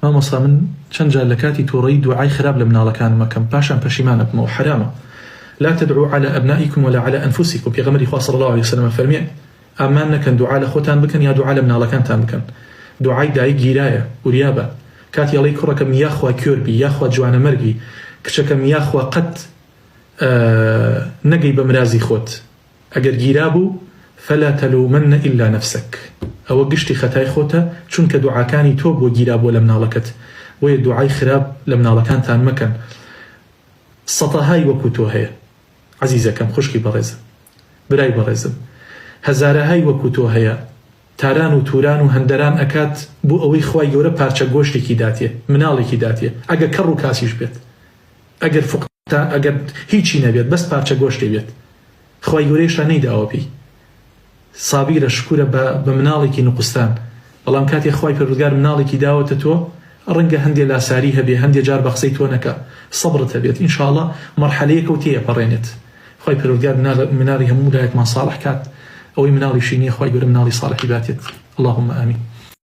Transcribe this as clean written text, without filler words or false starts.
مامۆستا من چەند جار لە کاتی تۆڕەیی دوعای خراپ لە مناڵەکانم مەکەم پاشان پەشیمانە بمەوە حرامە. لا تدعوا على أبنائكم ولا على أنفسكم. پێغەمبەری خوا صلی الله عليه وسلم فەرمیێ ئامان نەکەن دوعا لە خۆتان بکەن یا دوعا لە مناڵەکانتان بکەن. دوعای دایک گیرایە وریابە کاتی ئەڵێی کوڕەکەم یاخوا کێربی یاخوا جوانە مەرگی کچەکەم یاخوا قەت نەگەی بە مرازی خۆت ئەگەر گیرا بوو فلا تلومن إلا نفسك. ئەوە گشتی خەتای خۆتە چونکە دوعاکانی تۆ بۆ گیرا بۆ لە مناڵەکەت بۆیە دوعای خراپ لە مناڵەکانتان مەکەن. سەتەهای وەکو تۆ هەیە عەزیزەکەم خوشکی بەڕێزم برای بەڕێزم هەزارەهای وەکو تۆ هەیە تاران و توران و هەندەران ئەکات بۆ ئەوەی خوای گەورە پارچە گۆشتێکی داتێ مناڵێکی داتێ ئەگەر کەڕ و کاسیش بێت ئەگەر فقتا ئەگەر هیچی نەبێت بەس پارچە گۆشتێ بێت خوای گەورەیشە نەیداوە پێی سابیرە شکورە بە مناڵێکی نوقستان بەڵام کاتێ خوای پەروەردگار مناڵێکی داوەتە تۆ ڕەنگە هەندێ لاساری هەبێ هەندێ جار بە قسەی تۆ نەکە سەبرت هەبێت ئینشاءڵڵا مەرحەلەیەکە و تێپەڕێنێت خوای پەروەردگار مناڵی هەموو لایەکمان ساڵح کات ئەوەی مناڵیشی نییە خوای گەورە مناڵی ساڵحی باتێت اللهم آمین.